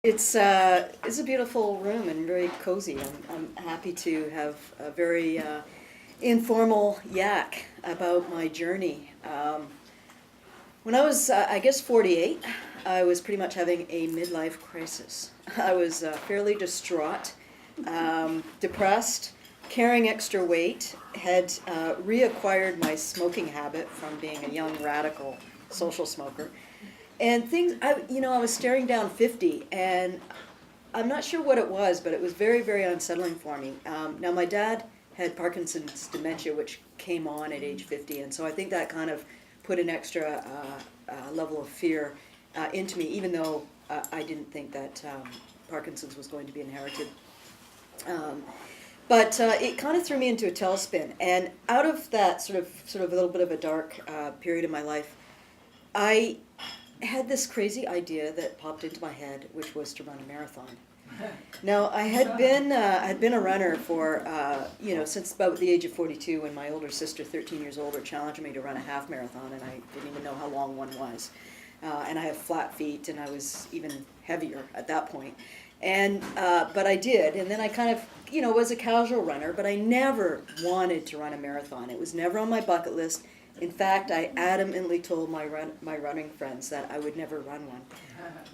It's a beautiful room and very cozy. I'm happy to have a very informal yak about my journey. When I was, I guess, 48, I was pretty much having a midlife crisis. I was fairly distraught, depressed, carrying extra weight, had reacquired my smoking habit from being a young radical social smoker. And things, I was staring down 50, and I'm not sure what it was, but it was very, very unsettling for me. Now, my dad had Parkinson's dementia, which came on at age 50, and so I think that kind of put an extra level of fear into me, even though I didn't think that Parkinson's was going to be inherited. But it kind of threw me into a tailspin, and out of that sort of a little bit of a dark period of my life, I had this crazy idea that popped into my head, which was to run a marathon. Now, I had been a runner for since about the age of 42, when my older sister, 13 years older, challenged me to run a half marathon, and I didn't even know how long one was. And I have flat feet, and I was even heavier at that point. And but I did, and then I kind of was a casual runner, but I never wanted to run a marathon. It was never on my bucket list. In fact, I adamantly told my running friends that I would never run one.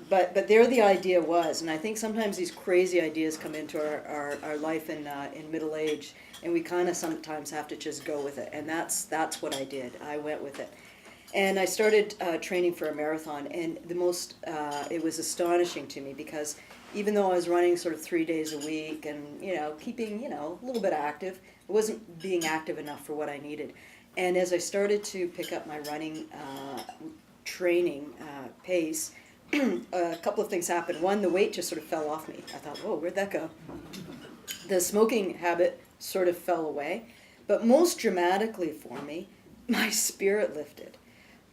But there the idea was, and I think sometimes these crazy ideas come into our life in middle age, and we kind of sometimes have to just go with it. And that's what I did. I went with it. And I started training for a marathon, and it was astonishing to me, because even though I was running sort of 3 days a week and keeping a little bit active, I wasn't being active enough for what I needed. And as I started to pick up my running training pace, a couple of things happened. One, the weight just sort of fell off me. I thought, whoa, where'd that go? The smoking habit sort of fell away. But most dramatically for me, my spirit lifted.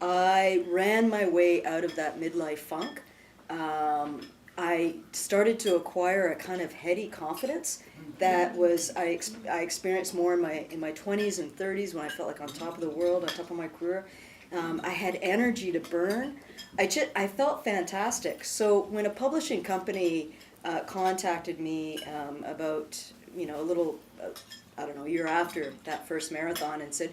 I ran my way out of that midlife funk. I started to acquire a kind of heady confidence that was I experienced more in my 20s and 30s, when I felt like on top of the world, on top of my career. I had energy to burn. I felt fantastic. So when a publishing company contacted me about a little a year after that first marathon, and said,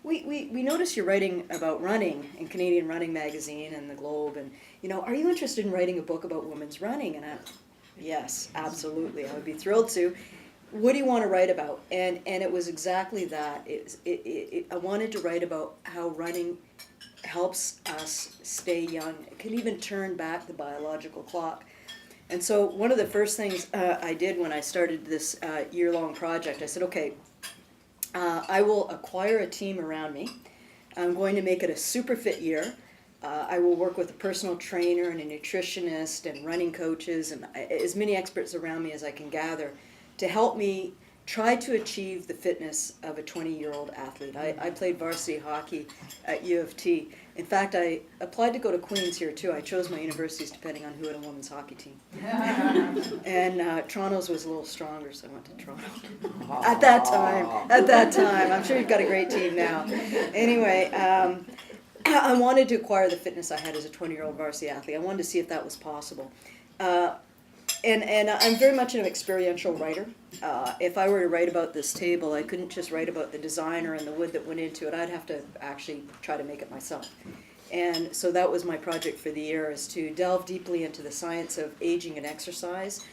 we noticed you're writing about running in Canadian Running Magazine and the Globe, and are you interested in writing a book about women's running? And yes, absolutely, I would be thrilled to. What do you want to write about? And it was exactly that. I wanted to write about how running helps us stay young. It can even turn back the biological clock. And so one of the first things I did when I started this year-long project, I said, okay, I will acquire a team around me. I'm going to make it a super fit year. I will work with a personal trainer and a nutritionist and running coaches and as many experts around me as I can gather to help me try to achieve the fitness of a 20-year-old athlete. I played varsity hockey at U of T. In fact, I applied to go to Queen's here too. I chose my universities depending on who had a women's hockey team. And Toronto's was a little stronger, so I went to Toronto. At that time. I'm sure you've got a great team now. Anyway, I wanted to acquire the fitness I had as a 20-year-old varsity athlete. I wanted to see if that was possible. And I'm very much an experiential writer. If I were to write about this table, I couldn't just write about the designer and the wood that went into it. I'd have to actually try to make it myself. And so that was my project for the year, is to delve deeply into the science of aging and exercise,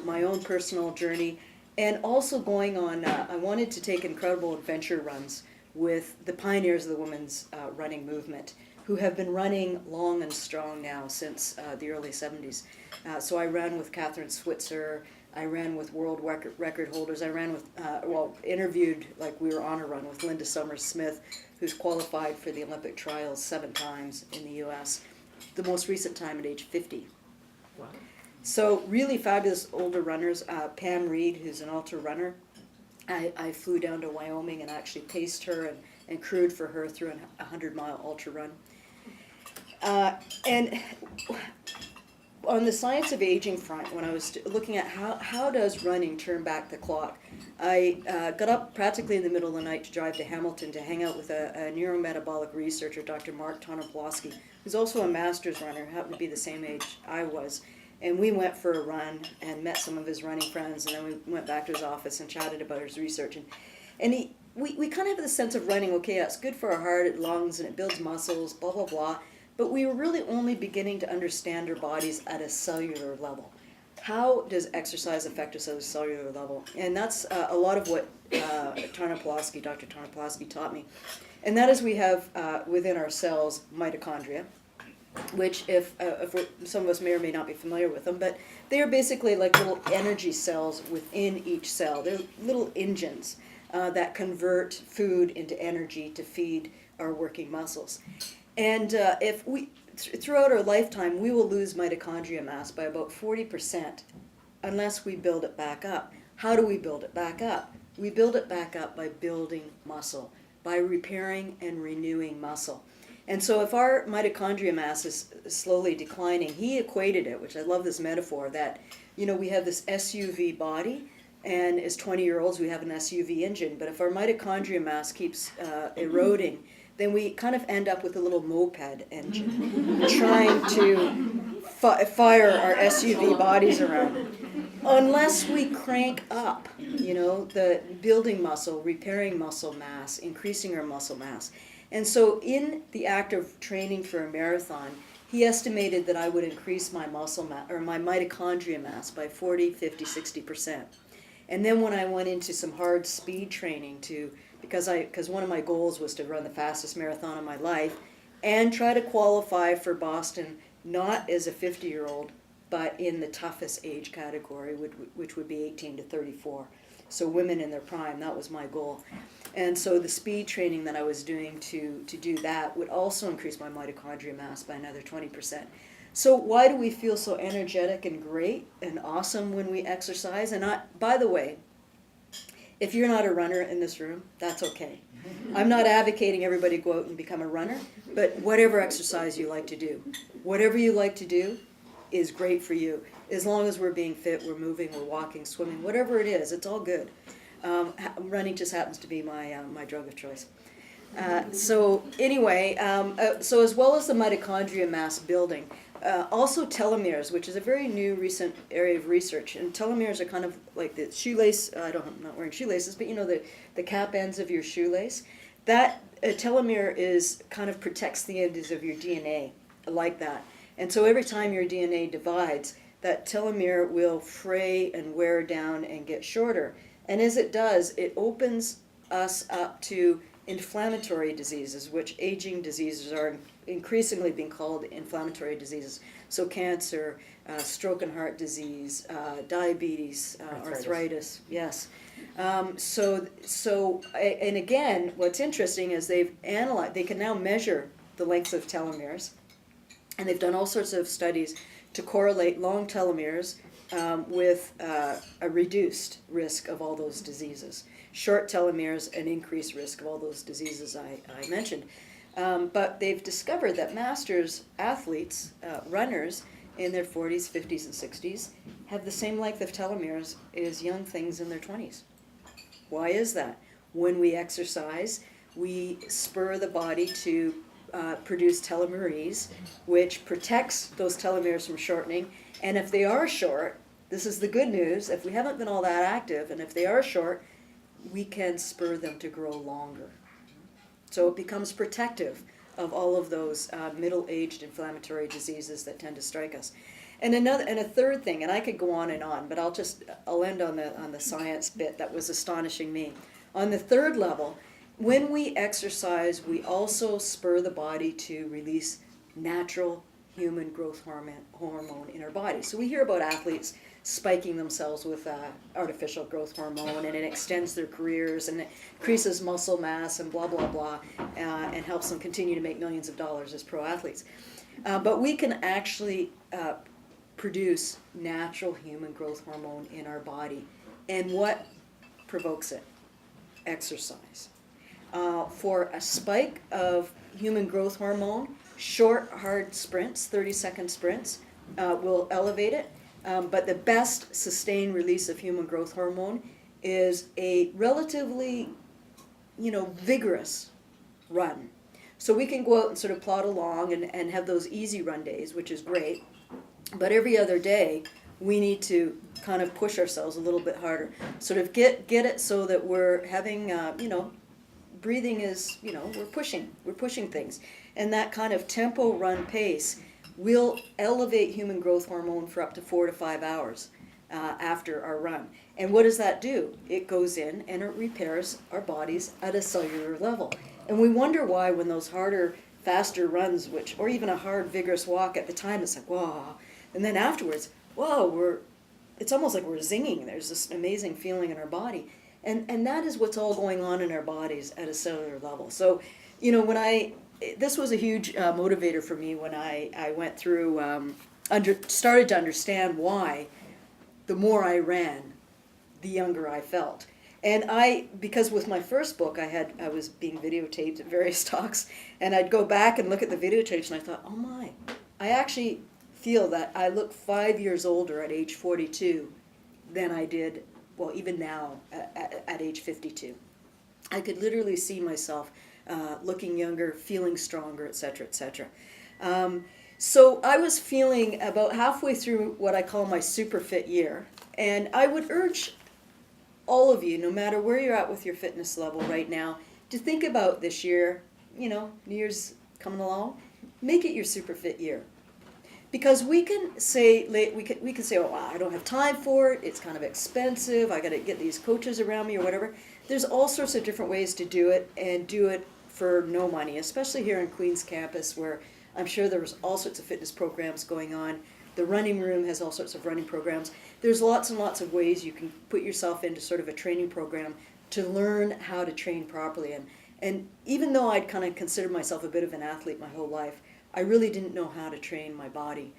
my own personal journey, and also going on, I wanted to take incredible adventure runs with the pioneers of the women's running movement, who have been running long and strong now since the early 70s. So I ran with Catherine Switzer, I ran with world record holders, I ran with, interviewed, like we were on a run with Linda Summers-Smith, who's qualified for the Olympic trials 7 times in the US, the most recent time at age 50. Wow. So really fabulous older runners. Pam Reed, who's an ultra runner, I flew down to Wyoming and actually paced her and crewed for her through a 100-mile ultra run. And on the science of aging front, when I was looking at how does running turn back the clock, I got up practically in the middle of the night to drive to Hamilton to hang out with a neurometabolic researcher, Dr. Mark Tonoplosky, who's also a master's runner, happened to be the same age I was. And we went for a run and met some of his running friends, and then we went back to his office and chatted about his research. And we kind of have the sense of running, okay, that's good for our heart, it lungs, and it builds muscles, blah, blah, blah. But we were really only beginning to understand our bodies at a cellular level. How does exercise affect us at a cellular level? And that's a lot of what Dr. Tarnopolsky taught me. And that is we have within our cells mitochondria, which some of us may or may not be familiar with them, but they are basically like little energy cells within each cell. They're little engines that convert food into energy to feed our working muscles. And throughout our lifetime, we will lose mitochondria mass by about 40% unless we build it back up. How do we build it back up? We build it back up by building muscle, by repairing and renewing muscle. And so if our mitochondria mass is slowly declining, he equated it, which I love this metaphor, that, we have this SUV body, and as 20-year-olds we have an SUV engine, but if our mitochondria mass keeps eroding, then we kind of end up with a little moped engine trying to fire our SUV bodies around. Unless we crank up, the building muscle, repairing muscle mass, increasing our muscle mass. And so in the act of training for a marathon, he estimated that I would increase my muscle mass, or my mitochondria mass, by 40, 50, 60%. And then when I went into some hard speed training because one of my goals was to run the fastest marathon of my life and try to qualify for Boston, not as a 50-year-old, but in the toughest age category, which would be 18 to 34. So women in their prime, that was my goal. And so the speed training that I was doing to do that would also increase my mitochondria mass by another 20%. So why do we feel so energetic and great and awesome when we exercise? And by the way, if you're not a runner in this room, that's okay. I'm not advocating everybody go out and become a runner, but whatever exercise you like to do. Whatever you like to do is great for you. As long as we're being fit, we're moving, we're walking, swimming, whatever it is, it's all good. Running just happens to be my drug of choice. So as well as the mitochondria mass building, also telomeres, which is a very new recent area of research. And telomeres are kind of like the shoelace, I'm not wearing shoelaces, but the cap ends of your shoelace. That telomere kind of protects the ends of your DNA, like that. And so every time your DNA divides, that telomere will fray and wear down and get shorter. And as it does, it opens us up to inflammatory diseases, which aging diseases are increasingly being called inflammatory diseases. So cancer, stroke and heart disease, diabetes, arthritis, yes. And again, what's interesting is they can now measure the length of telomeres, and they've done all sorts of studies to correlate long telomeres with a reduced risk of all those diseases. Short telomeres, an increased risk of all those diseases I mentioned. But they've discovered that masters, athletes, runners in their 40s, 50s, and 60s have the same length of telomeres as young things in their 20s. Why is that? When we exercise, we spur the body to produce telomerase, which protects those telomeres from shortening. And if they are short, this is the good news, if we haven't been all that active, and if they are short, we can spur them to grow longer. So it becomes protective of all of those middle-aged inflammatory diseases that tend to strike us. And a third thing, and I could go on, but I'll end on the science bit that was astonishing me. On the third level, when we exercise, we also spur the body to release natural human growth hormone in our body. So we hear about athletes spiking themselves with artificial growth hormone, and it extends their careers, and it increases muscle mass, and blah, blah, blah, and helps them continue to make millions of dollars as pro athletes. But we can actually produce natural human growth hormone in our body. And what provokes it? Exercise. For a spike of human growth hormone, short, hard sprints, 30-second sprints, will elevate it. But the best sustained release of human growth hormone is a relatively, vigorous run. So we can go out and sort of plod along and have those easy run days, which is great. But every other day, we need to kind of push ourselves a little bit harder. Sort of get it so that we're having, breathing is, we're pushing things. And that kind of tempo run pace will elevate human growth hormone for up to 4 to 5 hours after our run. And what does that do? It goes in and it repairs our bodies at a cellular level. And we wonder why when those harder, faster runs, or even a hard, vigorous walk at the time, it's like, whoa. And then afterwards, whoa, it's almost like we're zinging. There's this amazing feeling in our body. And that is what's all going on in our bodies at a cellular level. So, this was a huge motivator for me when I went through, started to understand why the more I ran, the younger I felt. And because with my first book, I was being videotaped at various talks, and I'd go back and look at the videotapes, and I thought, oh my, I actually feel that I look 5 years older at age 42 than I did, well, even now at age 52. I could literally see myself looking younger, feeling stronger, et cetera, et cetera. So I was feeling about halfway through what I call my super fit year, and I would urge all of you, no matter where you're at with your fitness level right now, to think about this year. New Year's coming along, make it your super fit year. Because we can say, oh, wow, I don't have time for it, it's kind of expensive, I got to get these coaches around me or whatever. There's all sorts of different ways to do it, and do it for no money, especially here on Queen's campus, where I'm sure there was all sorts of fitness programs going on. The running room has all sorts of running programs. There's lots and lots of ways you can put yourself into sort of a training program to learn how to train properly. And even though I'd kind of considered myself a bit of an athlete my whole life, I really didn't know how to train my body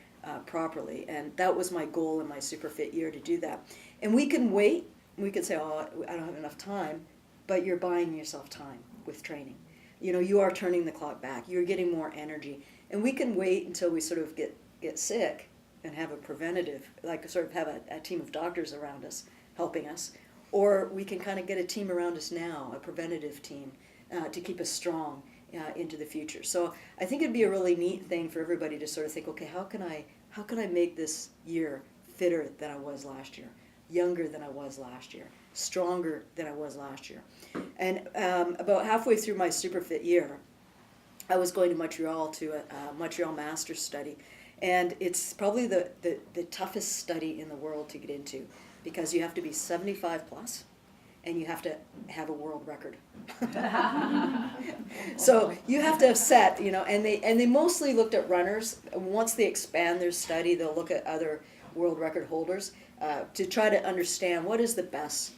properly. And that was my goal in my super fit year, to do that. And we can wait. We can say, oh, I don't have enough time. But you're buying yourself time with training. You are turning the clock back. You're getting more energy. And we can wait until we sort of get sick and have a preventative, like sort of have a team of doctors around us helping us. Or we can kind of get a team around us now, a preventative team, to keep us strong into the future. So I think it'd be a really neat thing for everybody to sort of think, okay, how can I make this year fitter than I was last year, younger than I was last year, stronger than I was last year. And about halfway through my super fit year, I was going to Montreal to a Montreal master's study. And it's probably the toughest study in the world to get into, because you have to be 75 plus and you have to have a world record. So you have to have set, and they mostly looked at runners. Once they expand their study, they'll look at other world record holders to try to understand what is the best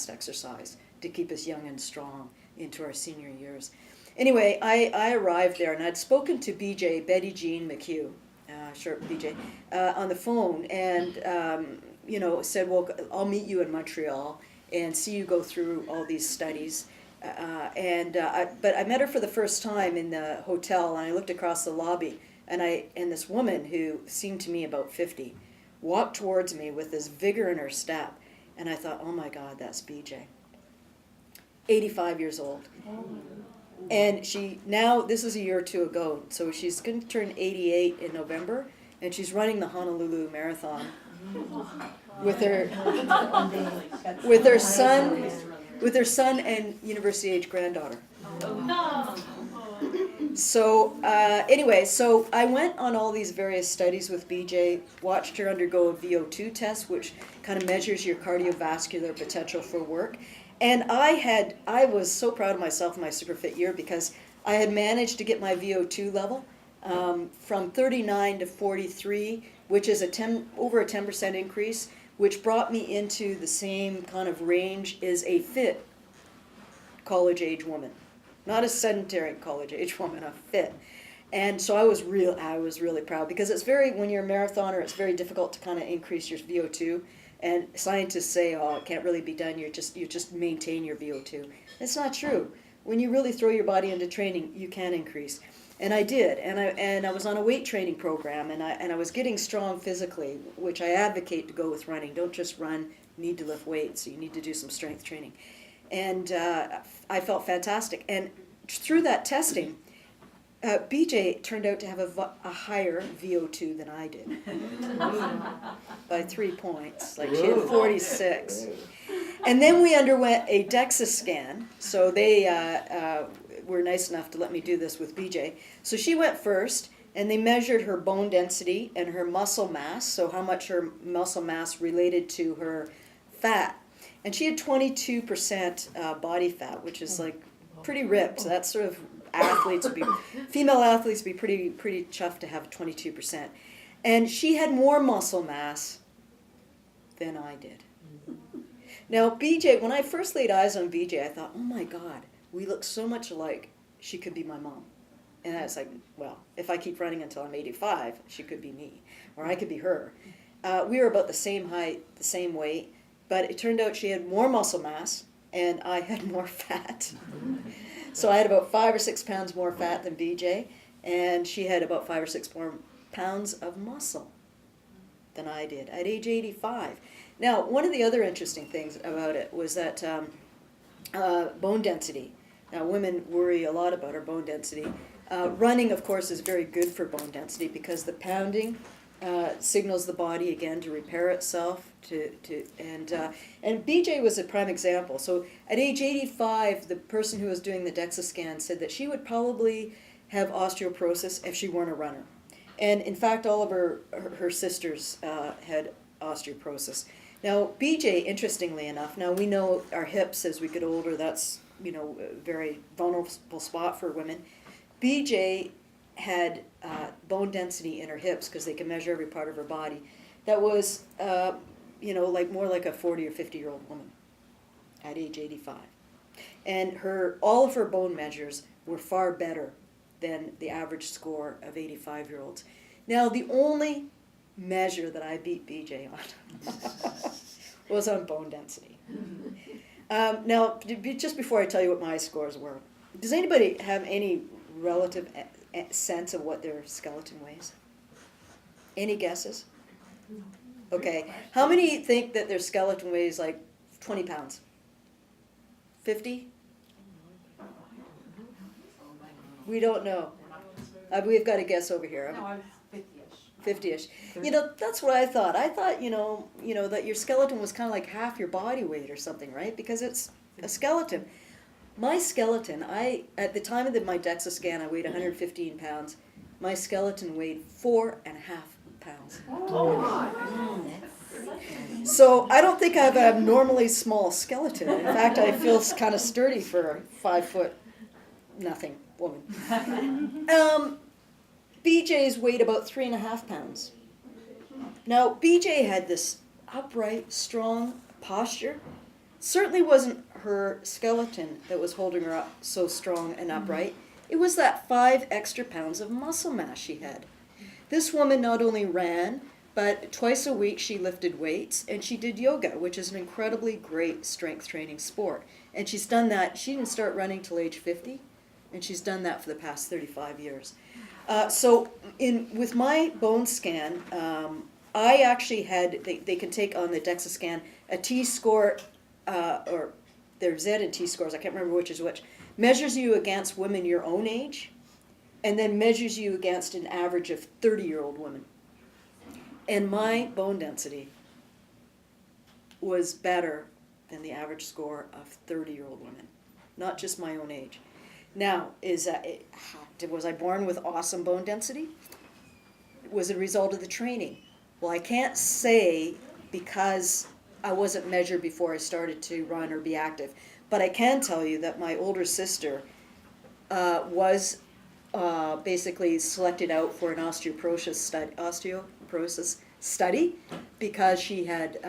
exercise to keep us young and strong into our senior years. Anyway, I arrived there, and I'd spoken to Betty Jean McHugh, short BJ, on the phone, and said, well, I'll meet you in Montreal and see you go through all these studies. But I met her for the first time in the hotel, and I looked across the lobby, and this woman, who seemed to me about 50, walked towards me with this vigor in her step, and I thought, oh my God, that's BJ. 85 years old. And this is a year or two ago, so she's going to turn 88 in November, and she's running the Honolulu Marathon with her son and university age granddaughter. So anyway, so I went on all these various studies with BJ, watched her undergo a VO2 test, which kind of measures your cardiovascular potential for work. And I was so proud of myself in my super fit year, because I had managed to get my VO2 level from 39 to 43, which is over a 10% increase, which brought me into the same kind of range as a fit college-age woman. Not a sedentary college-age woman, a fit. And so I was really proud, because when you're a marathoner, it's very difficult to kind of increase your VO2. And scientists say, oh, it can't really be done, you just maintain your VO2. It's not true. When you really throw your body into training, you can increase. And I did, and I was on a weight training program, and I was getting strong physically, which I advocate to go with running. Don't just run, you need to lift weights, so you need to do some strength training. And I felt fantastic. And through that testing, BJ turned out to have a higher VO2 than I did by 3 points. Like she had 46. And then we underwent a DEXA scan. So they were nice enough to let me do this with BJ. So she went first, and they measured her bone density and her muscle mass, so how much her muscle mass related to her fat. And she had 22% body fat, which is like pretty ripped. So that's sort of female athletes would be pretty chuffed to have 22%. And she had more muscle mass than I did. Now, BJ, when I first laid eyes on BJ, I thought, oh my God, we look so much alike, she could be my mom. And I was like, well, if I keep running until I'm 85, she could be me, or I could be her. We were about the same height, the same weight, but it turned out she had more muscle mass, and I had more fat. So I had about 5 or 6 pounds more fat than BJ, and she had about 5 or 6 more pounds of muscle than I did at age 85. Now, one of the other interesting things about it was that bone density. Now, women worry a lot about our bone density. Running, of course, is very good for bone density because the pounding signals the body again to repair itself. And BJ was a prime example. So at age 85, the person who was doing the DEXA scan said that she would probably have osteoporosis if she weren't a runner. And in fact, all of her sisters had osteoporosis. Now, BJ, interestingly enough, now we know our hips as we get older, that's, a very vulnerable spot for women. BJ had bone density in her hips because they can measure every part of her body. That was, like more like a 40 or 50-year-old woman at age 85. And all of her bone measures were far better than the average score of 85-year-olds. Now, the only measure that I beat BJ on was on bone density. Now, just before I tell you what my scores were, does anybody have any relative sense of what their skeleton weighs? Any guesses? Okay. How many think that their skeleton weighs like 20 pounds? 50? We don't know. We've got a guess over here. No, I was 50-ish. 50-ish. That's what I thought. I thought, that your skeleton was kind of like half your body weight or something, right? Because it's a skeleton. My skeleton, at the time of my DEXA scan, I weighed 115 pounds. My skeleton weighed 4.5 pounds. Oh. So I don't think I have an abnormally small skeleton. In fact, I feel kind of sturdy for a 5 foot nothing woman. BJ's weighed about 3.5 pounds. Now, BJ had this upright, strong posture. Certainly wasn't her skeleton that was holding her up so strong and upright. It was that 5 extra pounds of muscle mass she had. This woman not only ran, but twice a week she lifted weights, and she did yoga, which is an incredibly great strength training sport. And she's done that. She didn't start running till age 50, and she's done that for the past 35 years. So with my bone scan, I actually had, they can take on the DEXA scan, a T-score, or their Z and T scores, I can't remember which is which, measures you against women your own age, and then measures you against an average of 30-year-old women. And my bone density was better than the average score of 30-year-old women, not just my own age. Now, was I born with awesome bone density? Was it a result of the training? Well, I can't say because I wasn't measured before I started to run or be active. But I can tell you that my older sister was basically selected out for an osteoporosis study because she had,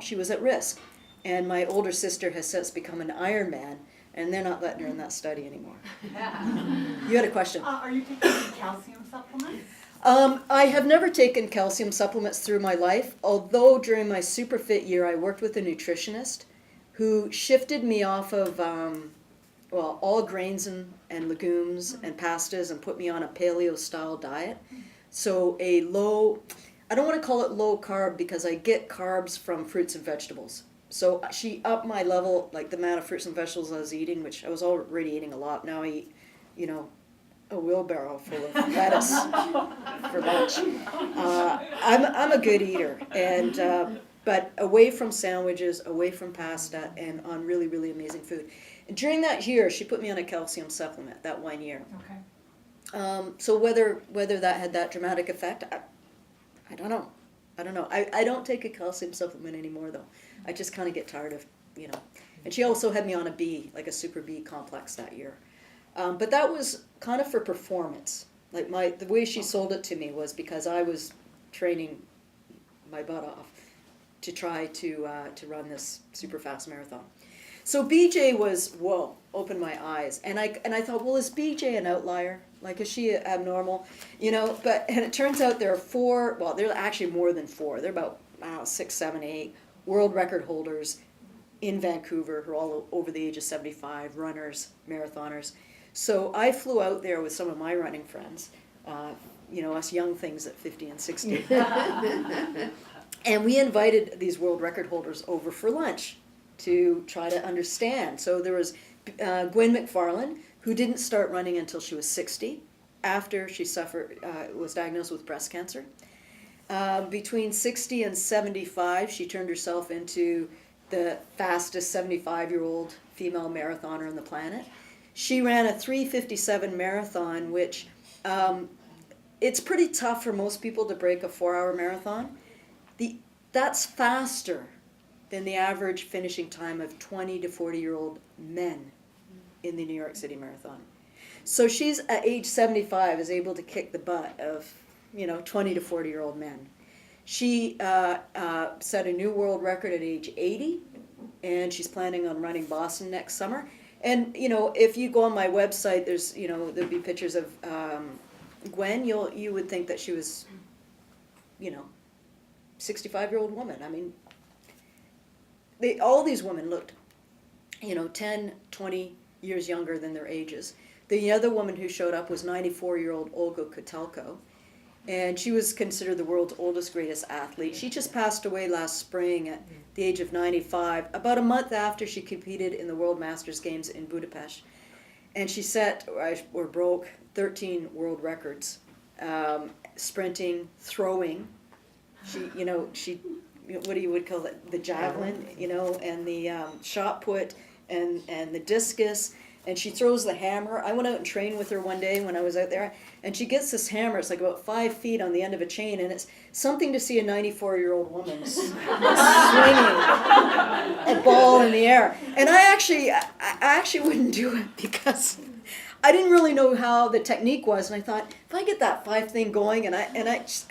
she was at risk. And my older sister has since become an Ironman, and they're not letting her in that study anymore. You had a question. Are you taking calcium supplements? I have never taken calcium supplements through my life, although during my super fit year I worked with a nutritionist who shifted me off of all grains and legumes and pastas and put me on a paleo-style diet. So I don't want to call it low carb because I get carbs from fruits and vegetables. So she upped my level, like the amount of fruits and vegetables I was eating, which I was already eating a lot. Now I eat, a wheelbarrow full of lettuce for lunch. I'm a good eater, and but away from sandwiches, away from pasta, and on really, really amazing food. And during that year, she put me on a calcium supplement, that 1 year. Okay. So whether that had that dramatic effect, I don't know. I don't take a calcium supplement anymore, though. I just kind of get tired of, you know. And she also had me on a B, like a super B complex that year. But that was kind of for performance. Like the way she sold it to me was because I was training my butt off to try to run this super fast marathon. So BJ was, whoa, opened my eyes. And I thought, well, is BJ an outlier? Like, is she abnormal? You know, and it turns out there are 4, well, there are actually more than 4. There are about, I don't know, 6, 7, 8 world record holders in Vancouver who are all over the age of 75, runners, marathoners. So I flew out there with some of my running friends, you know, us young things at 50 and 60. And we invited these world record holders over for lunch to try to understand. So there was Gwen McFarlane, who didn't start running until she was 60, after she was diagnosed with breast cancer. Between 60 and 75, she turned herself into the fastest 75-year-old female marathoner on the planet. She ran a 3:57 marathon, which it's pretty tough for most people to break a 4-hour marathon. That's faster than the average finishing time of 20 to 40-year-old men in the New York City Marathon. So she's at age 75 is able to kick the butt of, you know, 20 to 40-year-old men. She set a new world record at age 80, and she's planning on running Boston next summer. And, you know, if you go on my website, there'll be pictures of Gwen. You would think that she was, you know, 65-year-old woman. I mean, all these women looked, you know, 10, 20 years younger than their ages. The other woman who showed up was 94-year-old Olga Kotelko, and she was considered the world's oldest, greatest athlete. She just passed away last spring at the age of 95, about a month after she competed in the World Masters Games in Budapest. And she set, or broke, 13 world records, sprinting, throwing. She, what you would call it, the javelin, you know, and the shot put, and the discus, and she throws the hammer. I went out and trained with her one day when I was out there, and she gets this hammer. It's like about 5 feet on the end of a chain, and it's something to see a 94-year-old woman swinging a ball in the air. And I actually wouldn't do it because I didn't really know how the technique was, and I thought, if I get that 5 thing going,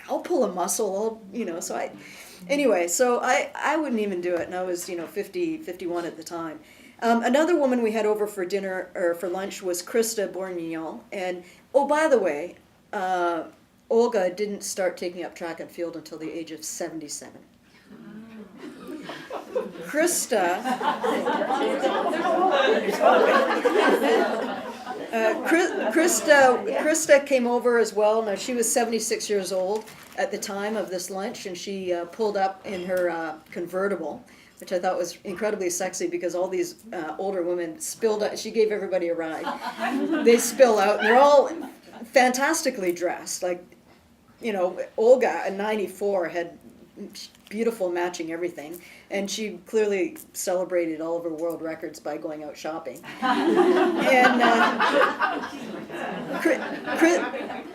I'll pull a muscle, Anyway, so I wouldn't even do it, and I was, 50, 51 at the time. Another woman we had over for dinner, or for lunch, was Krista Bourguignon, and, oh, by the way, Olga didn't start taking up track and field until the age of 77. Krista came over as well. Now, she was 76 years old at the time of this lunch, and she pulled up in her convertible, which I thought was incredibly sexy because all these older women spilled out. She gave everybody a ride. They spill out, and they're all fantastically dressed. Like, Olga at 94 had beautiful matching everything, and she clearly celebrated all of her world records by going out shopping. And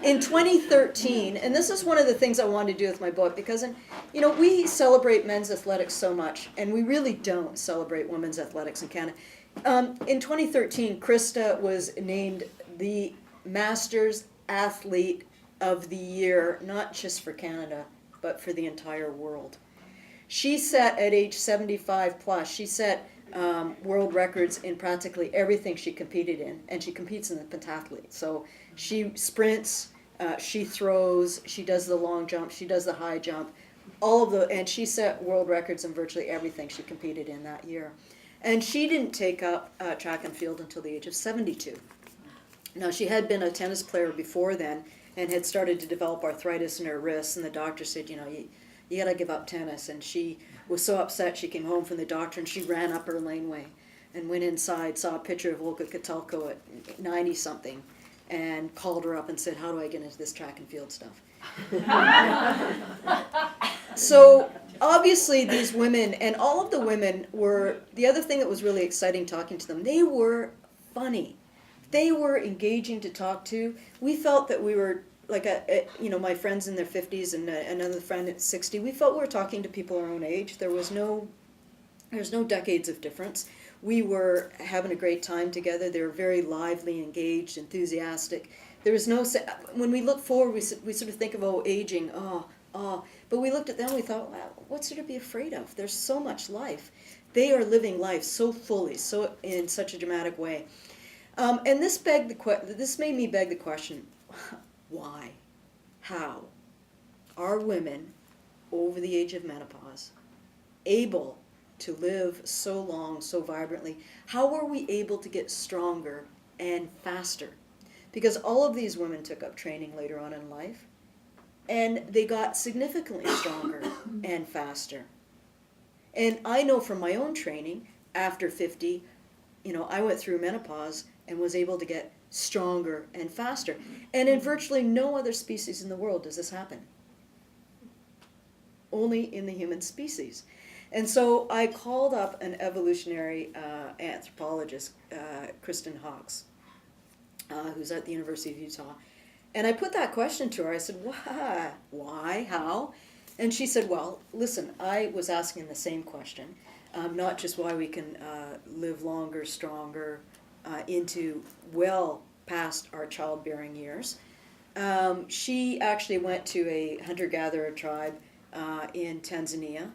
in 2013, and this is one of the things I wanted to do with my book, because we celebrate men's athletics so much, and we really don't celebrate women's athletics in Canada. In 2013, Krista was named the Masters Athlete of the Year, not just for Canada, but for the entire world. She set, at age 75 plus, she set world records in practically everything she competed in, and she competes in the pentathlete. So she sprints, she throws, she does the long jump, she does the high jump, and she set world records in virtually everything she competed in that year. And she didn't take up track and field until the age of 72. Now, she had been a tennis player before then, and had started to develop arthritis in her wrists, and the doctor said, you got to give up tennis. And she was so upset, she came home from the doctor, and she ran up her laneway and went inside, saw a picture of Olga Kotelko at 90-something, and called her up and said, how do I get into this track and field stuff? So obviously these women, and all of the women were, the other thing that was really exciting talking to them, they were funny. They were engaging to talk to. We felt that we were like my friends in their 50s and another friend at 60, we felt we were talking to people our own age. There's no decades of difference. We were having a great time together. They were very lively, engaged, enthusiastic. There was no, when we look forward, we sort of think of, aging, but we looked at them, we thought, wow, what's there to be afraid of? There's so much life. They are living life so fully, so in such a dramatic way. And this made me beg the question, why? How are women over the age of menopause able to live so long, so vibrantly? How are we able to get stronger and faster? Because all of these women took up training later on in life, and they got significantly stronger and faster. And I know from my own training, after 50, I went through menopause and was able to get stronger and faster. And in virtually no other species in the world does this happen. Only in the human species. And so I called up an evolutionary anthropologist, Kristen Hawkes, who's at the University of Utah. And I put that question to her. I said, why, how? And she said, well, listen, I was asking the same question, not just why we can live longer, stronger, into well past our childbearing years. She actually went to a hunter-gatherer tribe in Tanzania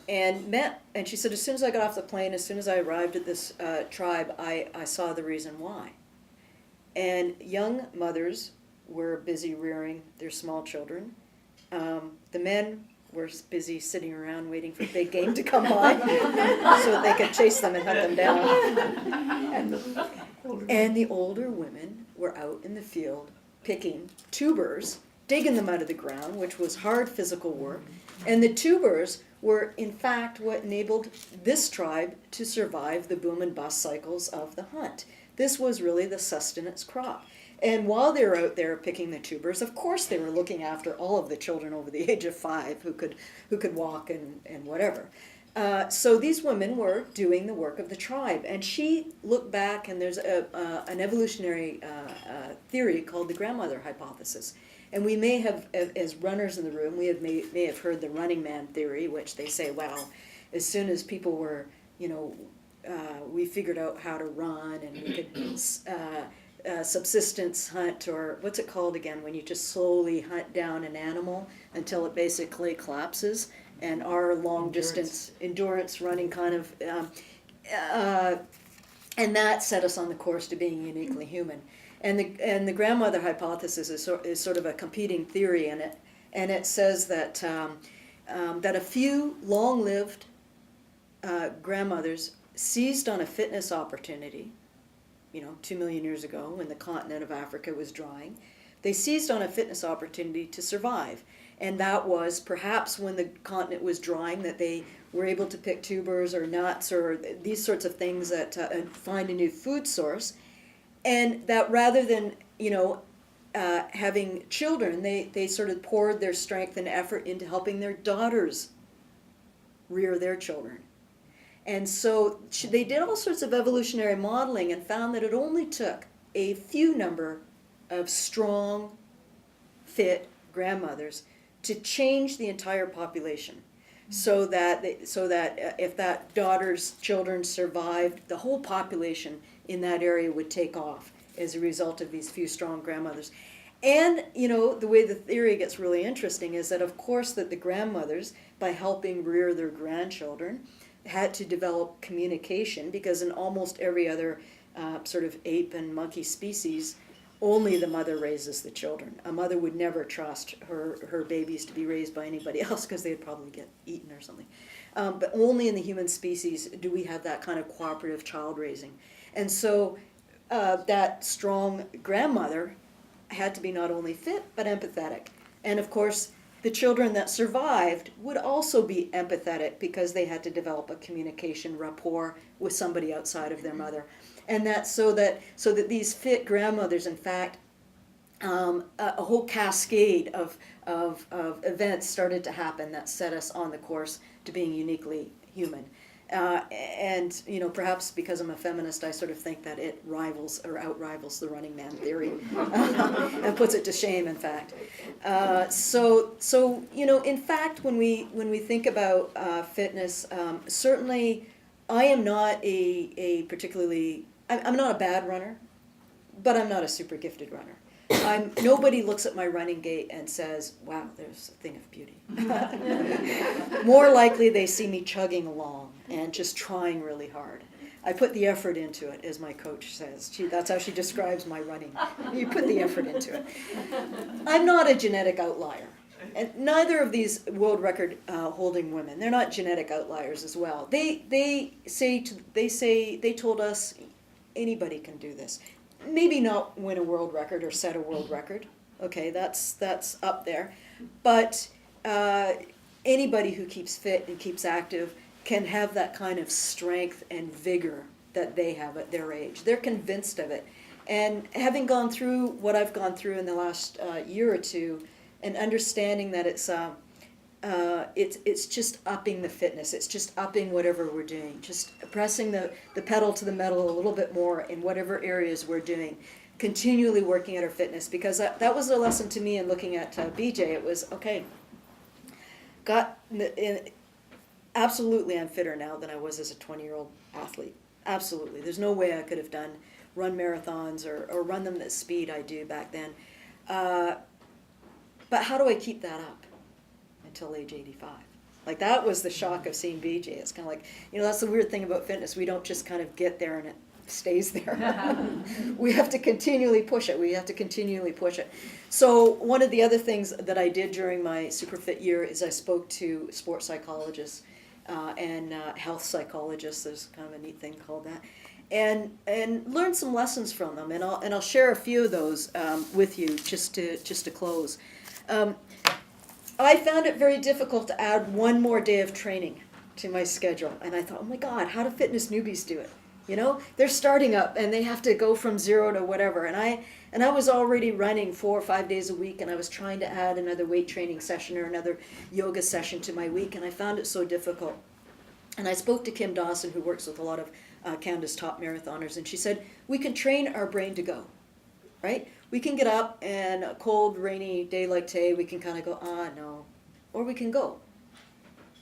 and she said, as soon as I got off the plane, as soon as I arrived at this tribe, I saw the reason why. And young mothers were busy rearing their small children. The men were busy sitting around waiting for big game to come by so that they could chase them and hunt them down. And the older women were out in the field picking tubers, digging them out of the ground, which was hard physical work. And the tubers were, in fact, what enabled this tribe to survive the boom and bust cycles of the hunt. This was really the sustenance crop. And while they were out there picking the tubers, of course they were looking after all of the children over the age of 5 who could walk and whatever. So these women were doing the work of the tribe. And she looked back, and there's an evolutionary theory called the grandmother hypothesis. And we may have, as runners in the room, may have heard the running man theory, which they say, well, as soon as people were, we figured out how to run, and we could subsistence hunt, or what's it called again, when you just slowly hunt down an animal until it basically collapses, and our long distance endurance running kind of, and that set us on the course to being uniquely human. And the grandmother hypothesis is sort of a competing theory in it, and it says that that a few long-lived grandmothers seized on a fitness opportunity, 2 million years ago when the continent of Africa was drying. They seized on a fitness opportunity to survive, and that was perhaps when the continent was drying that they were able to pick tubers or nuts or these sorts of things that and find a new food source. And that rather than, having children, they sort of poured their strength and effort into helping their daughters rear their children. And so they did all sorts of evolutionary modeling and found that it only took a few number of strong, fit grandmothers to change the entire population. So that if that daughter's children survived, the whole population in that area would take off as a result of these few strong grandmothers. And, the way the theory gets really interesting is that, of course, that the grandmothers, by helping rear their grandchildren, had to develop communication, because in almost every other sort of ape and monkey species, only the mother raises the children. A mother would never trust her babies to be raised by anybody else, because they'd probably get eaten or something. But only in the human species do we have that kind of cooperative child raising. And so that strong grandmother had to be not only fit, but empathetic. And of course, the children that survived would also be empathetic, because they had to develop a communication rapport with somebody outside of their mother. And that's so that these fit grandmothers, in fact, a whole cascade of events started to happen that set us on the course to being uniquely human. And perhaps because I'm a feminist, I sort of think that it rivals or outrivals the Running Man theory, and puts it to shame. In fact, so in fact, when we think about fitness, certainly, I am not a particularly. I'm not a bad runner, but I'm not a super gifted runner. Nobody looks at my running gait and says, wow, there's a thing of beauty. More likely they see me chugging along and just trying really hard. I put the effort into it, as my coach says. That's how she describes my running. You put the effort into it. I'm not a genetic outlier. And neither of these world record holding women, they're not genetic outliers as well. They told us anybody can do this. Maybe not win a world record or set a world record. Okay, that's up there. But anybody who keeps fit and keeps active can have that kind of strength and vigor that they have at their age. They're convinced of it. And having gone through what I've gone through in the last year or two, and understanding that it's just upping the fitness. It's just upping whatever we're doing. Just pressing the pedal to the metal a little bit more in whatever areas we're doing. Continually working at our fitness, because that was a lesson to me in looking at BJ. It was, okay, absolutely I'm fitter now than I was as a 20-year-old athlete. Absolutely. There's no way I could have run marathons or run them at speed I do back then. But how do I keep that up until age 85? Like, that was the shock of seeing BJ. It's kind of like, that's the weird thing about fitness. We don't just kind of get there and it stays there. We have to continually push it. We have to continually push it. So one of the other things that I did during my Superfit year is I spoke to sports psychologists and health psychologists. There's kind of a neat thing called that. And learned some lessons from them. And I'll share a few of those with you just to close. I found it very difficult to add one more day of training to my schedule. And I thought, oh my God, how do fitness newbies do it? They're starting up and they have to go from 0 to whatever. And I was already running 4 or 5 days a week, and I was trying to add another weight training session or another yoga session to my week, and I found it so difficult. And I spoke to Kim Dawson, who works with a lot of Canada's top marathoners, and she said, we can train our brain to go, right? We can get up and a cold, rainy day like today, we can kind of go, no. Or we can go.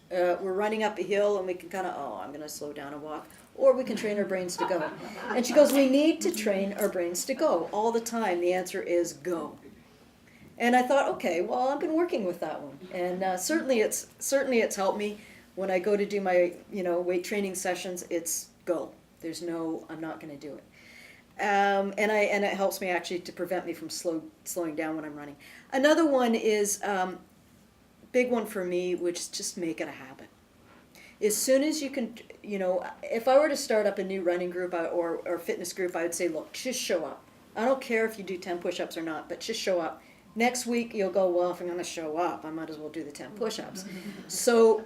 We're running up a hill and we can kind of, I'm going to slow down and walk. Or we can train our brains to go. And she goes, we need to train our brains to go all the time. The answer is go. And I thought, okay, well, I've been working with that one. And certainly it's helped me. When I go to do my weight training sessions, it's go. There's no, I'm not going to do it. And it helps me actually to prevent me from slowing down when I'm running. Another one is big one for me, which is just make it a habit. As soon as you can, if I were to start up a new running group or fitness group, I would say, look, just show up. I don't care if you do 10 push-ups or not, but just show up. Next week you'll go, well, if I'm going to show up, I might as well do the 10 push-ups. So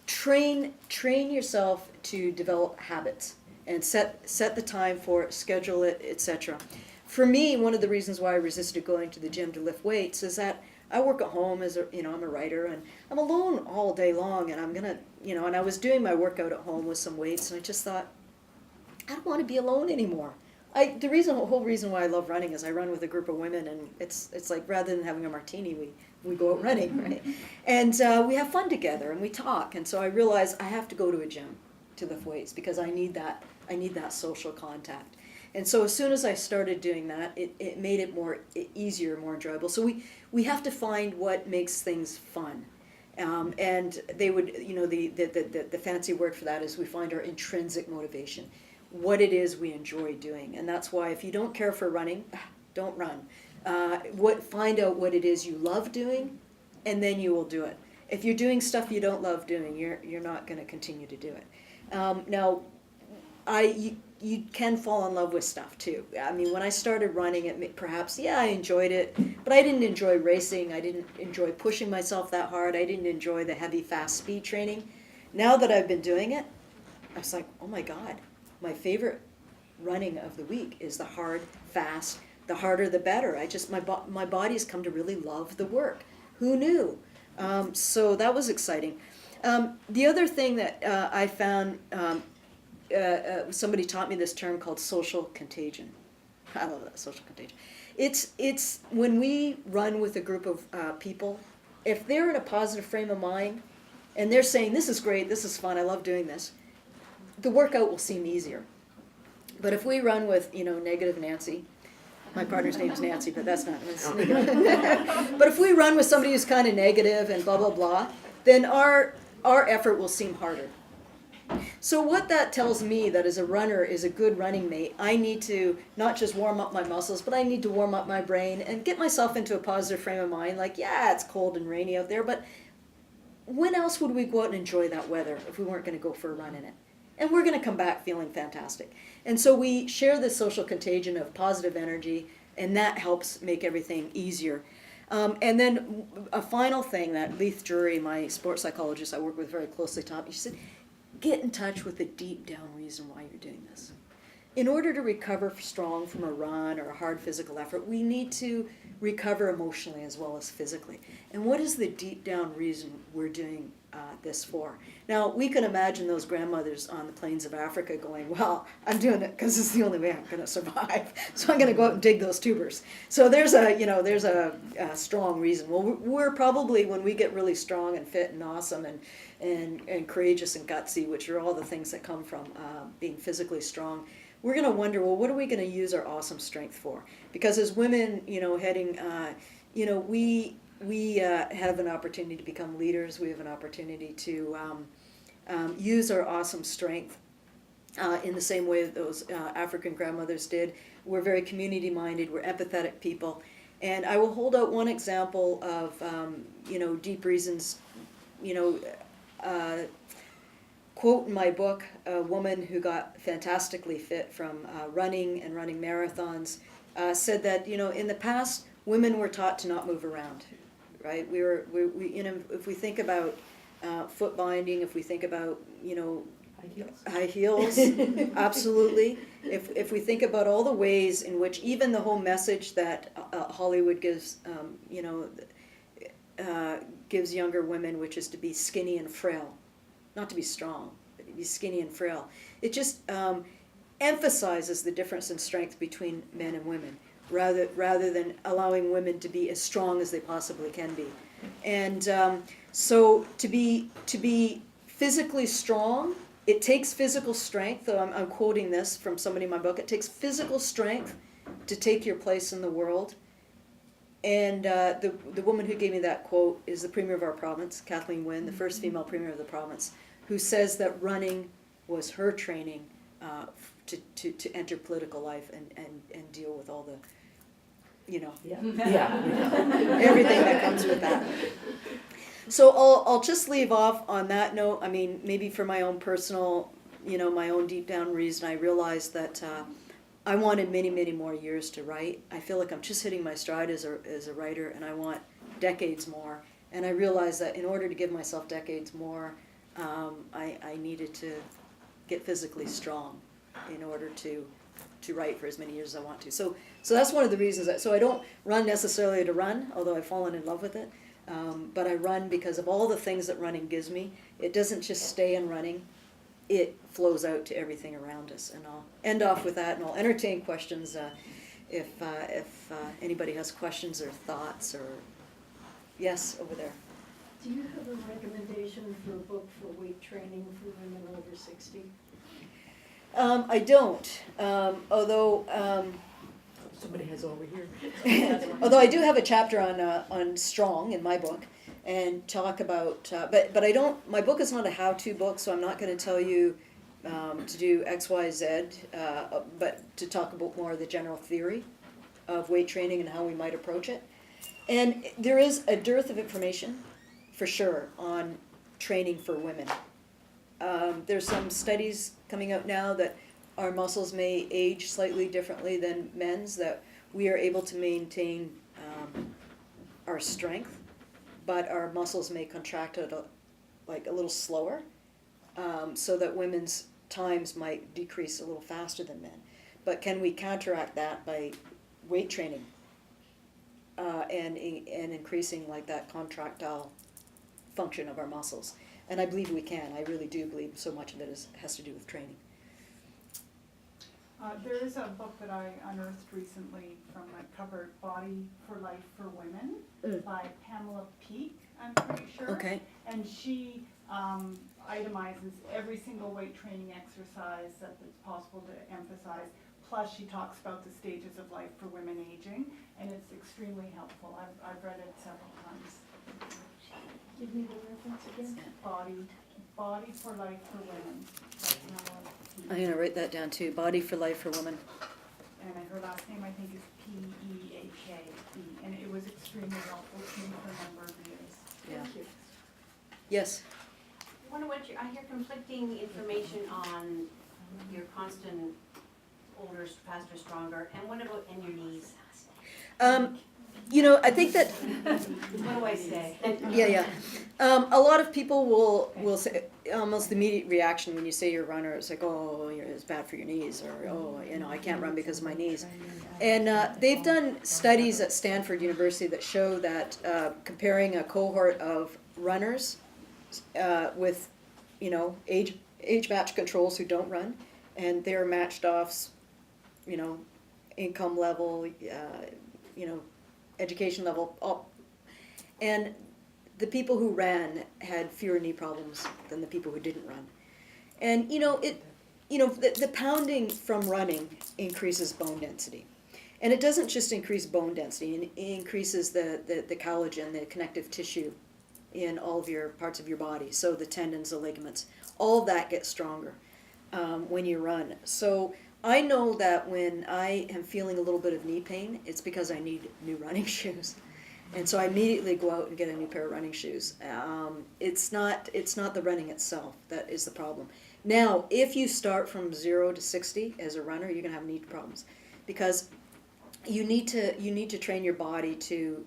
train yourself to develop habits. And set the time for it, schedule it, etc. For me, one of the reasons why I resisted going to the gym to lift weights is that I work at home I'm a writer, and I'm alone all day long, and I'm gonna, and I was doing my workout at home with some weights, and I just thought, I don't want to be alone anymore. The whole reason why I love running is I run with a group of women, and it's like rather than having a martini, we go out running, right? And we have fun together, and we talk, and so I realized I have to go to a gym to lift weights because I need that social contact. And so as soon as I started doing that, it made it easier, more enjoyable. So we have to find what makes things fun. And they would, the fancy word for that is we find our intrinsic motivation, what it is we enjoy doing. And that's why if you don't care for running, don't run. Find out what it is you love doing, and then you will do it. If you're doing stuff you don't love doing, you're not going to continue to do it. Now, you can fall in love with stuff too. I mean, when I started running, I enjoyed it, but I didn't enjoy racing. I didn't enjoy pushing myself that hard. I didn't enjoy the heavy, fast speed training. Now that I've been doing it, I was like, oh my God, my favorite running of the week is the hard, fast, the harder the better. My body has come to really love the work. Who knew? So that was exciting. The other thing that I found, somebody taught me this term called social contagion. I love that, social contagion. It's when we run with a group of people, if they're in a positive frame of mind and they're saying, this is great, this is fun, I love doing this, the workout will seem easier. But if we run with, negative Nancy, my partner's name is Nancy, but that's not But if we run with somebody who's kind of negative and blah, blah, blah, then our effort will seem harder. So what that tells me, that as a runner, is a good running mate, I need to not just warm up my muscles, but I need to warm up my brain and get myself into a positive frame of mind. Like, yeah, it's cold and rainy out there, but when else would we go out and enjoy that weather if we weren't going to go for a run in it? And we're going to come back feeling fantastic. And so we share this social contagion of positive energy, and that helps make everything easier. And then a final thing that Leith Drury, my sports psychologist I work with very closely, taught me, she said, get in touch with the deep down reason why you're doing this. In order to recover strong from a run or a hard physical effort, we need to recover emotionally as well as physically. And what is the deep down reason we're doing this for? Now, we can imagine those grandmothers on the plains of Africa going, well, I'm doing it because it's the only way I'm going to survive. So I'm going to go out and dig those tubers. So there's a strong reason. Well, we're probably, when we get really strong and fit and awesome and courageous and gutsy, which are all the things that come from being physically strong, we're going to wonder, well, what are we going to use our awesome strength for? Because as women, we have an opportunity to become leaders. We have an opportunity to use our awesome strength in the same way that those African grandmothers did. We're very community-minded. We're empathetic people. And I will hold out one example of, deep reasons, quote in my book, a woman who got fantastically fit from running and running marathons, said that, in the past, women were taught to not move around, right? If we think about foot binding, if we think about, high heels, absolutely. If we think about all the ways in which even the whole message that Hollywood gives, gives younger women, which is to be skinny and frail, not to be strong, but to be skinny and frail. It just emphasizes the difference in strength between men and women, rather than allowing women to be as strong as they possibly can be. And so to be physically strong, it takes physical strength. Though I'm quoting this from somebody in my book. It takes physical strength to take your place in the world. And the woman who gave me that quote is the Premier of our province, Kathleen Wynne, the first female Premier of the province, who says that running was her training to enter political life and deal with all the, everything that comes with that. So I'll just leave off on that note. I mean, maybe for my own personal, my own deep down reason, I realized that I wanted many, many more years to write. I feel like I'm just hitting my stride as a writer, and I want decades more. And I realized that in order to give myself decades more, I needed to get physically strong in order to write for as many years as I want to. So that's one of the reasons. So I don't run necessarily to run, although I've fallen in love with it. But I run because of all the things that running gives me. It doesn't just stay in running. It flows out to everything around us. And I'll end off with that, and I'll entertain questions if anybody has questions or thoughts. Or yes, over there. Do you have a recommendation for a book for weight training for women over 60? I don't, although somebody has over here. although I do have a chapter on strong in my book, and talk about, but I don't. My book is not a how-to book, so I'm not going to tell you to do X, Y, Z, but to talk about more of the general theory of weight training and how we might approach it. And there is a dearth of information, for sure, on training for women. There's some studies coming out now that our muscles may age slightly differently than men's, that we are able to maintain our strength, but our muscles may contract a little slower, so that women's times might decrease a little faster than men. But can we counteract that by weight training and increasing like that contractile function of our muscles. And I believe we can. I really do believe so much of it has to do with training. There is a book that I unearthed recently from a cover, Body for Life for Women, by Pamela Peake, I'm pretty sure. Okay. And she itemizes every single weight training exercise that it's possible to emphasize. Plus, she talks about the stages of life for women aging, and it's extremely helpful. I've read it several times. Give me the reference again. Body for Life for Women. by Pamela Peake. I'm going to write that down too. Body for Life for Women. And her last name, I think, is P-E-A-K-E, and it was extremely helpful to me for a number of years. Yeah. Thank you. Yes. I wonder what I hear conflicting information on your constant older, faster, stronger, and what about in your knees? You know, I think that, What do I say? yeah. A lot of people will say, almost the immediate reaction when you say you're a runner, it's like, oh, it's bad for your knees, or, oh, you know, I can't run because of my knees. And they've done studies at Stanford University that show that comparing a cohort of runners with, you know, age match controls who don't run, and they're matched off, you know, income level, you know, education level, all. And the people who ran had fewer knee problems than the people who didn't run. And the pounding from running increases bone density. And it doesn't just increase bone density, it increases the collagen, the connective tissue in all of your parts of your body. So the tendons, the ligaments, all of that gets stronger when you run. So I know that when I am feeling a little bit of knee pain, it's because I need new running shoes. And so I immediately go out and get a new pair of running shoes. It's not the running itself that is the problem. Now, if you start from 0 to 60 as a runner, you're going to have knee problems, because you need to train your body to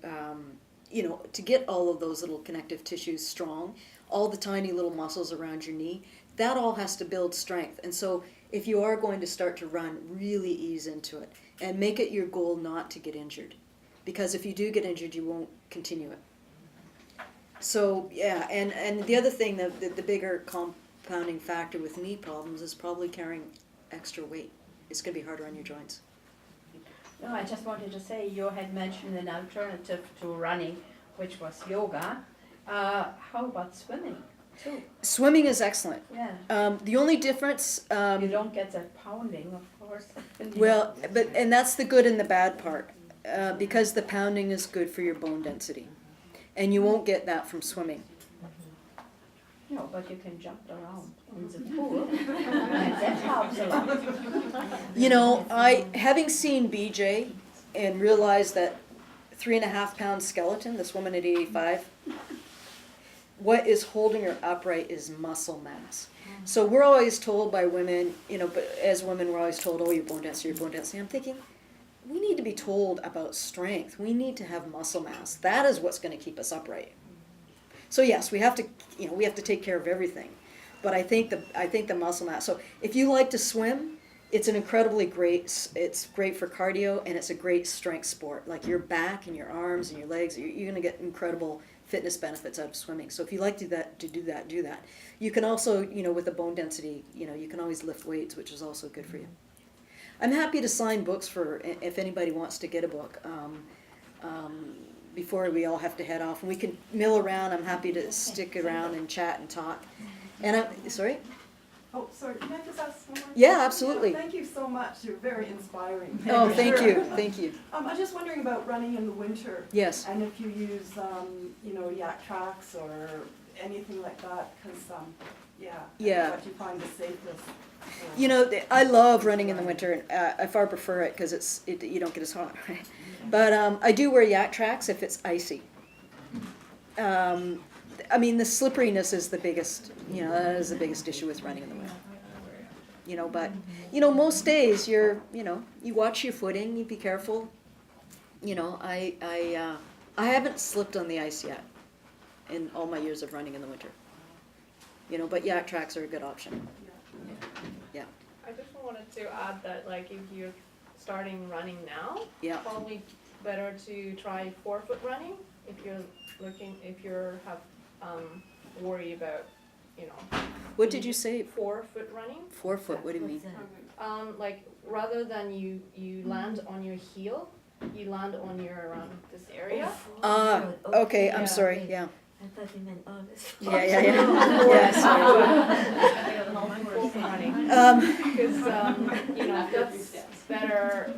to get all of those little connective tissues strong, all the tiny little muscles around your knee. That all has to build strength. And so if you are going to start to run, really ease into it and make it your goal not to get injured. Because if you do get injured, you won't continue it. So, yeah, and the other thing, the bigger compounding factor with knee problems is probably carrying extra weight. It's going to be harder on your joints. No, I just wanted to say, you had mentioned an alternative to running, which was yoga. How about swimming, too? Swimming is excellent. Yeah. The only difference... You don't get that pounding, of course. Well, and that's the good and the bad part. Because the pounding is good for your bone density. And you won't get that from swimming. No, but you can jump around in the pool, and that helps a lot. You know, having seen BJ and realized that 3.5 pound skeleton, this woman at 85, what is holding her upright is muscle mass. So we're always told by women, but as women we're always told, oh, your bone density, your bone density. I'm thinking, we need to be told about strength. We need to have muscle mass. That is what's going to keep us upright. So yes, we have to take care of everything. But I think the muscle mass. So if you like to swim, it's an incredibly great. It's great for cardio, and it's a great strength sport. Like your back and your arms and your legs, you're going to get incredible fitness benefits out of swimming. So if you like to do that. You can also, with the bone density, you can always lift weights, which is also good for you. I'm happy to sign books for if anybody wants to get a book. Before we all have to head off, and we can mill around. I'm happy to stick around and chat and talk. And sorry. Oh, sorry, can I just ask one more? Yeah, absolutely. Thank you so much. You're very inspiring. Oh, thank you. I was just wondering about running in the winter. Yes. And if you use, yak tracks or anything like that, because, Yeah. what you find the safest. I love running in the winter, and I far prefer it because you don't get as hot, right? But I do wear yak tracks if it's icy. The slipperiness is the biggest, that is the biggest issue with running in the winter. But, most days you watch your footing, you be careful. I haven't slipped on the ice yet in all my years of running in the winter. But yak tracks are a good option. Yeah. I just wanted to add that, if you're starting running now, Yeah. probably better to try 4-foot running if you're have worry about, you know. What did you say? 4-foot running. 4 foot, what do you mean? Like rather than you land on your heel, you land on your this area. Okay, I'm Yeah. sorry, yeah. I thought you meant August. Yeah, yeah, yeah. Yeah, sorry. Running. Because you know that's better.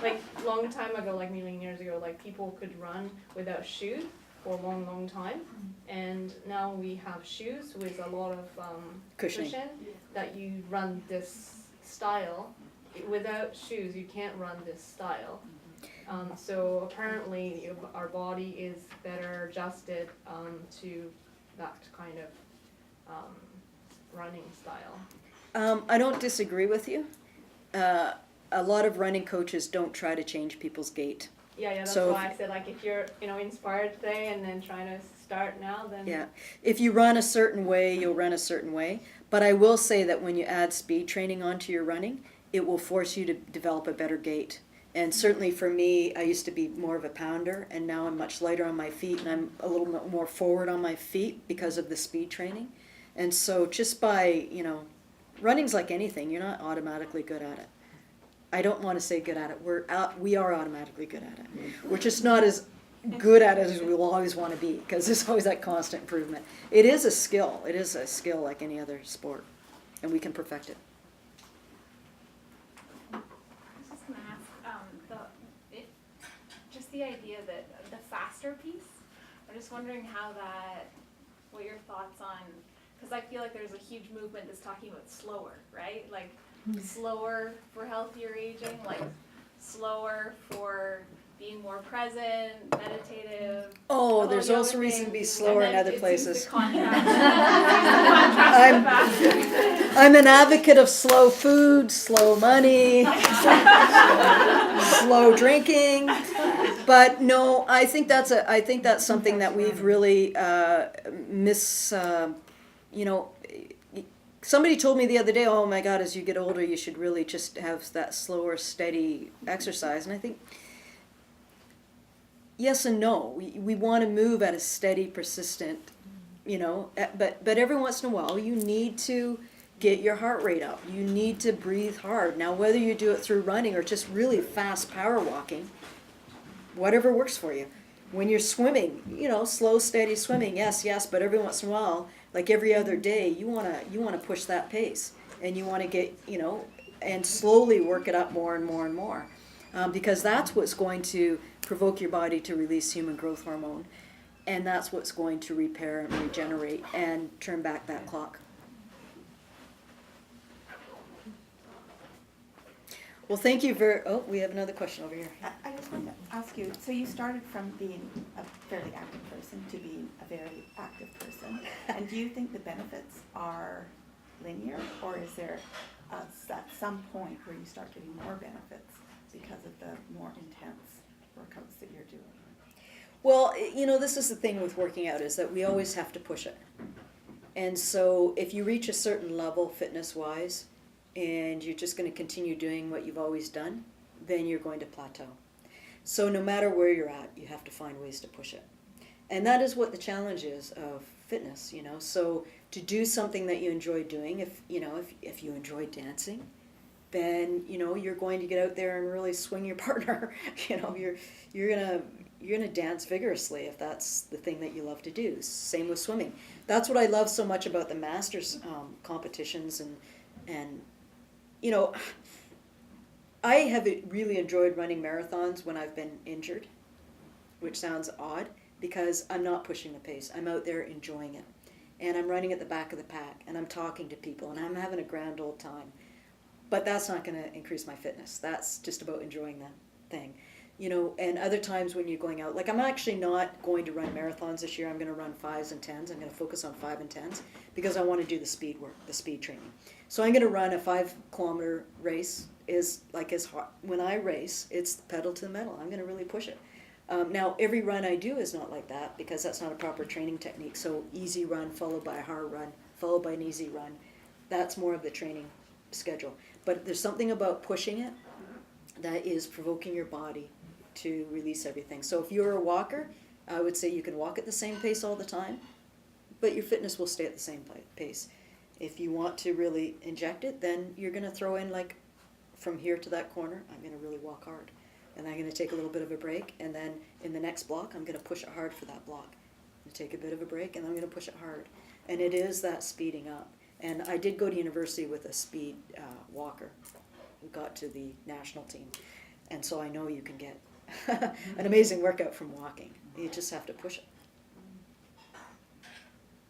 Like long time ago, like million years ago, like people could run without shoes for a long, long time, and now we have shoes with a lot of Cushioning. cushion that you run this style. Without shoes, you can't run this style. So apparently, our body is better adjusted to that kind of running style. I don't disagree with you. A lot of running coaches don't try to change people's gait. Yeah, that's So why I said like if you're inspired today and then trying to start now, then Yeah, if you run a certain way, you'll run a certain way. But I will say that when you add speed training onto your running, it will force you to develop a better gait. And certainly for me, I used to be more of a pounder, and now I'm much lighter on my feet, and I'm a little bit more forward on my feet because of the speed training. And so just by, running's like anything, you're not automatically good at it. I don't want to say good at it. We are automatically good at it. We're just not as good at it as we will always want to be, because there's always that constant improvement. It is a skill. It is a skill like any other sport, and we can perfect it. I was just gonna ask, just the idea that the faster piece, I'm just wondering what your thoughts on, because I feel like there's a huge movement that's talking about slower, right? Like slower for healthier aging, like slower for being more present, meditative. Oh, the there's whole also yoga reason to thing. be slower in And then other it seems places. to contrast- contrast the faster. I'm an advocate of slow food, slow money, slow drinking. But no, I think that's something that we've really somebody told me the other day, oh my God, as you get older, you should really just have that slower, steady exercise. And I think, yes and no. We want to move at a steady, persistent, but every once in a while you need to get your heart rate up. You need to breathe hard. Now, whether you do it through running or just really fast power walking, whatever works for you. When you're swimming, slow, steady swimming, yes, but every once in a while, like every other day, you wanna push that pace, and you wanna get, and slowly work it up more and more and more, because that's what's going to provoke your body to release human growth hormone, and that's what's going to repair and regenerate and turn back that clock. Well, thank you we have another question over here. I just wanted to ask you, so you started from being a fairly active person to being a very active person, and do you think the benefits are linear, or is there at some point where you start getting more benefits because of the more intense workouts that you're doing? Well, this is the thing with working out, is that we always have to push it. And so if you reach a certain level fitness-wise, and you're just going to continue doing what you've always done, then you're going to plateau. So no matter where you're at, you have to find ways to push it. And that is what the challenge is of fitness, So to do something that you enjoy doing, if you enjoy dancing, then, you're going to get out there and really swing your partner. You're going to dance vigorously if that's the thing that you love to do. Same with swimming. That's what I love so much about the Masters competitions and I have really enjoyed running marathons when I've been injured, which sounds odd, because I'm not pushing the pace. I'm out there enjoying it. And I'm running at the back of the pack, and I'm talking to people, and I'm having a grand old time. But that's not going to increase my fitness. That's just about enjoying that thing. And other times when you're going out, like I'm actually not going to run marathons this year. I'm going to run 5s and 10s. I'm going to focus on 5 and 10s because I want to do the speed work, the speed training. So I'm going to run a 5-kilometer race. Is like as hard. When I race, it's pedal to the metal. I'm going to really push it. Now, every run I do is not like that because that's not a proper training technique. So easy run followed by a hard run, followed by an easy run. That's more of the training schedule. But there's something about pushing it that is provoking your body to release everything. So if you're a walker, I would say you can walk at the same pace all the time, but your fitness will stay at the same pace. If you want to really inject it, then you're going to throw in, like, from here to that corner, I'm going to really walk hard. And I'm going to take a little bit of a break, and then in the next block, I'm going to push it hard for that block. I'm going to take a bit of a break, and I'm going to push it hard. And it is that speeding up. And I did go to university with a speed walker who got to the national team. And so I know you can get an amazing workout from walking. You just have to push it.